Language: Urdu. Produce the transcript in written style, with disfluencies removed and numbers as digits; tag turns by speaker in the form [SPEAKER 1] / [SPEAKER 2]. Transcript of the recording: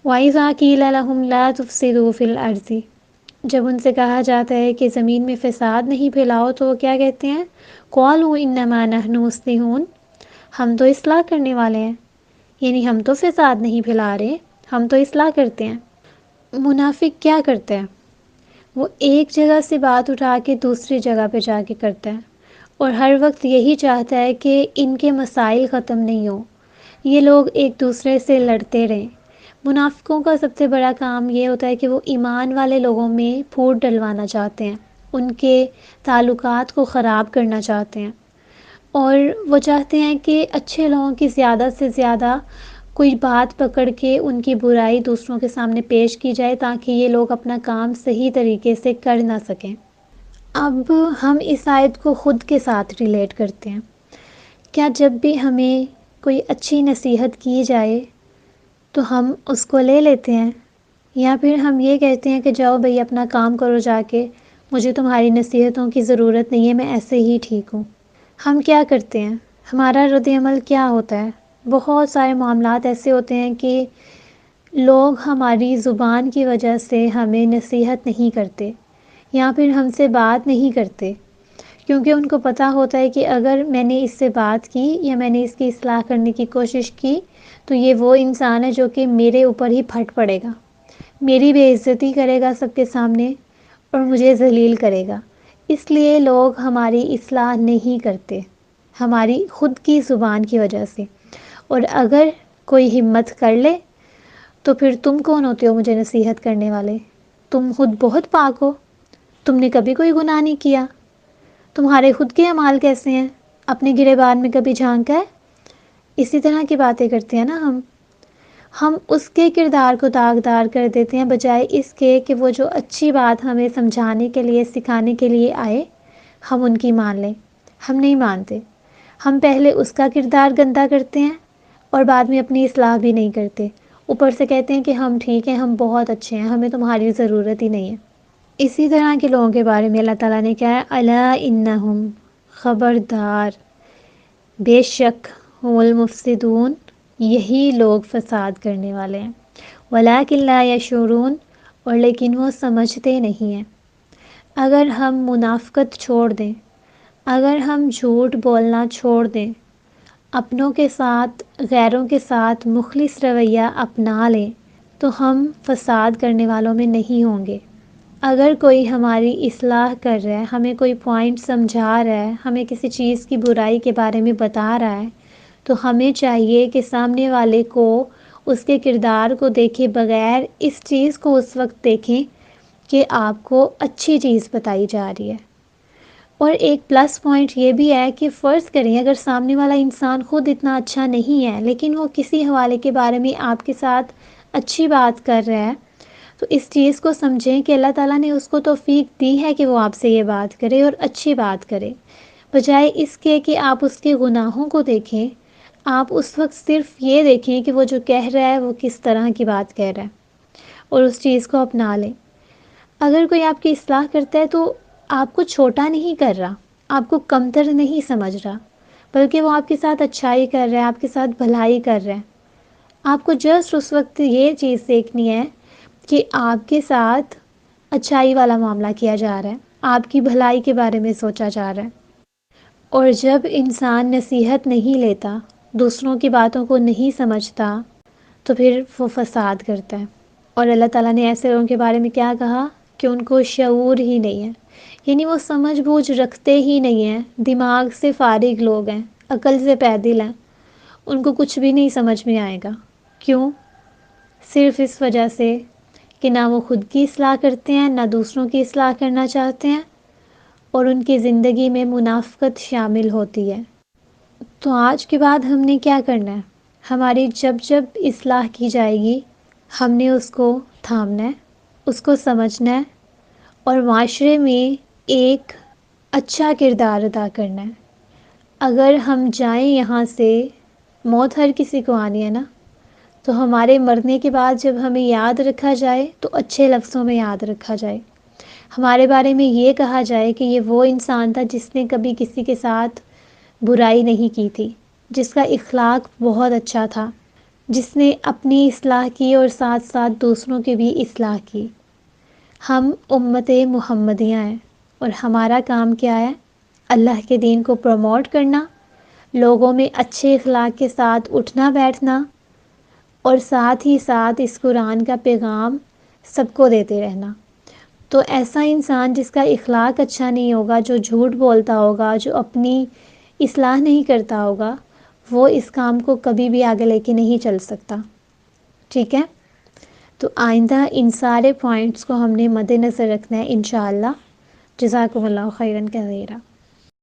[SPEAKER 1] وَإِذَا قِيلَ لَهُمْ لَا تُفْسِدُوا فِي الْأَرْضِ، جب ان سے کہا جاتا ہے کہ زمین میں فساد نہیں پھیلاؤ تو وہ کیا کہتے ہیں؟ قَالُوا إِنَّمَا نَحْنُ مُصْلِحُونَ، ہم تو اصلاح کرنے والے ہیں، یعنی ہم تو فساد نہیں پھیلا رہے، ہم تو اصلاح کرتے ہیں۔ منافق کیا کرتے ہیں؟ وہ ایک جگہ سے بات اٹھا کے دوسری جگہ پہ جا کے کرتا ہے، اور ہر وقت یہی چاہتا ہے کہ ان کے مسائل ختم نہیں ہوں، یہ لوگ ایک دوسرے سے لڑتے رہیں۔ منافقوں کا سب سے بڑا کام یہ ہوتا ہے کہ وہ ایمان والے لوگوں میں پھوٹ ڈلوانا چاہتے ہیں، ان کے تعلقات کو خراب کرنا چاہتے ہیں، اور وہ چاہتے ہیں کہ اچھے لوگوں کی زیادہ سے زیادہ کوئی بات پکڑ کے ان کی برائی دوسروں کے سامنے پیش کی جائے تاکہ یہ لوگ اپنا کام صحیح طریقے سے کر نہ سکیں۔ اب ہم اس آیت کو خود کے ساتھ ریلیٹ کرتے ہیں۔ کیا جب بھی ہمیں کوئی اچھی نصیحت کی جائے تو ہم اس کو لے لیتے ہیں، یا پھر ہم یہ کہتے ہیں کہ جاؤ بھئی اپنا کام کرو جا کے، مجھے تمہاری نصیحتوں کی ضرورت نہیں ہے، میں ایسے ہی ٹھیک ہوں؟ ہم کیا کرتے ہیں؟ ہمارا رد عمل کیا ہوتا ہے؟ بہت سارے معاملات ایسے ہوتے ہیں کہ لوگ ہماری زبان کی وجہ سے ہمیں نصیحت نہیں کرتے، یا پھر ہم سے بات نہیں کرتے، کیونکہ ان کو پتہ ہوتا ہے کہ اگر میں نے اس سے بات کی یا میں نے اس کی اصلاح کرنے کی کوشش کی تو یہ وہ انسان ہے جو کہ میرے اوپر ہی پھٹ پڑے گا، میری بے عزتی کرے گا سب کے سامنے اور مجھے ذلیل کرے گا۔ اس لیے لوگ ہماری اصلاح نہیں کرتے، ہماری خود کی زبان کی وجہ سے۔ اور اگر کوئی ہمت کر لے تو پھر تم کون ہوتے ہو مجھے نصیحت کرنے والے؟ تم خود بہت پاک ہو، تم نے کبھی کوئی گناہ نہیں کیا، تمہارے خود کے اعمال کیسے ہیں، اپنے گریبان میں کبھی جھانکا ہے؟ اسی طرح کی باتیں کرتے ہیں نا ہم اس کے کردار کو داغدار کر دیتے ہیں بجائے اس کے کہ وہ جو اچھی بات ہمیں سمجھانے کے لیے سکھانے کے لیے آئے ہم ان کی مان لیں۔ ہم نہیں مانتے، ہم پہلے اس کا کردار گندا کرتے ہیں اور بعد میں اپنی اصلاح بھی نہیں کرتے، اوپر سے کہتے ہیں کہ ہم ٹھیک ہیں، ہم بہت اچھے ہیں، ہمیں تمہاری ضرورت ہی نہیں ہے۔ اسی طرح کے لوگوں کے بارے میں اللہ تعالیٰ نے کہا ہے الا انہم، خبردار، بے شک، هم المفسدون، یہی لوگ فساد کرنے والے ہیں، ولیکن لا یشعرون، اور لیکن وہ سمجھتے نہیں ہیں۔ اگر ہم منافقت چھوڑ دیں، اگر ہم جھوٹ بولنا چھوڑ دیں، اپنوں کے ساتھ غیروں کے ساتھ مخلص رویہ اپنا لیں تو ہم فساد کرنے والوں میں نہیں ہوں گے۔ اگر کوئی ہماری اصلاح کر رہا ہے، ہمیں کوئی پوائنٹ سمجھا رہا ہے، ہمیں کسی چیز کی برائی کے بارے میں بتا رہا ہے تو ہمیں چاہیے کہ سامنے والے کو اس کے کردار کو دیکھے بغیر اس چیز کو اس وقت دیکھیں کہ آپ کو اچھی چیز بتائی جا رہی ہے۔ اور ایک پلس پوائنٹ یہ بھی ہے کہ فرض کریں اگر سامنے والا انسان خود اتنا اچھا نہیں ہے لیکن وہ کسی حوالے کے بارے میں آپ کے ساتھ اچھی بات کر رہا ہے تو اس چیز کو سمجھیں کہ اللہ تعالیٰ نے اس کو توفیق دی ہے کہ وہ آپ سے یہ بات کرے اور اچھی بات کرے، بجائے اس کے کہ آپ اس کے گناہوں کو دیکھیں۔ آپ اس وقت صرف یہ دیکھیں کہ وہ جو کہہ رہا ہے وہ کس طرح کی بات کہہ رہا ہے اور اس چیز کو اپنا لیں۔ اگر کوئی آپ کی اصلاح کرتا ہے تو آپ کو چھوٹا نہیں کر رہا، آپ کو کمتر نہیں سمجھ رہا، بلکہ وہ آپ کے ساتھ اچھائی کر رہا ہے، آپ کے ساتھ بھلائی کر رہا ہے۔ آپ کو جسٹ اس وقت یہ چیز دیکھنی ہے کہ آپ کے ساتھ اچھائی والا معاملہ کیا جا رہا ہے، آپ کی بھلائی کے بارے میں سوچا جا رہا ہے۔ اور جب انسان نصیحت نہیں لیتا، دوسروں کی باتوں کو نہیں سمجھتا تو پھر وہ فساد کرتا ہے۔ اور اللہ تعالیٰ نے ایسے لوگوں کے بارے میں کیا کہا کہ ان کو شعور ہی نہیں ہے، یعنی وہ سمجھ بوجھ رکھتے ہی نہیں ہیں، دماغ سے فارغ لوگ ہیں، عقل سے پیدل ہیں، ان کو کچھ بھی نہیں سمجھ میں آئے گا۔ کیوں؟ صرف اس وجہ سے کہ نہ وہ خود کی اصلاح کرتے ہیں، نہ دوسروں کی اصلاح کرنا چاہتے ہیں، اور ان کی زندگی میں منافقت شامل ہوتی ہے۔ تو آج کے بعد ہم نے کیا کرنا ہے؟ ہماری جب جب اصلاح کی جائے گی ہم نے اس کو تھامنا ہے، اس کو سمجھنا ہے اور معاشرے میں ایک اچھا کردار ادا کرنا ہے۔ اگر ہم جائیں یہاں سے، موت ہر کسی کو آنی ہے نا، تو ہمارے مرنے کے بعد جب ہمیں یاد رکھا جائے تو اچھے لفظوں میں یاد رکھا جائے، ہمارے بارے میں یہ کہا جائے کہ یہ وہ انسان تھا جس نے کبھی کسی کے ساتھ برائی نہیں کی تھی، جس کا اخلاق بہت اچھا تھا، جس نے اپنی اصلاح کی اور ساتھ ساتھ دوسروں کی بھی اصلاح کی۔ ہم امت محمدیہ ہیں اور ہمارا کام کیا ہے؟ اللہ کے دین کو پروموٹ کرنا، لوگوں میں اچھے اخلاق کے ساتھ اٹھنا بیٹھنا، اور ساتھ ہی ساتھ اس قرآن کا پیغام سب کو دیتے رہنا۔ تو ایسا انسان جس کا اخلاق اچھا نہیں ہوگا، جو جھوٹ بولتا ہوگا، جو اپنی اصلاح نہیں کرتا ہوگا، وہ اس کام کو کبھی بھی آگے لے کے نہیں چل سکتا۔ ٹھیک ہے؟ تو آئندہ ان سارے پوائنٹس کو ہم نے مد نظر رکھنا ہے انشاءاللہ۔ جزاکم اللہ خیراً کثیرا۔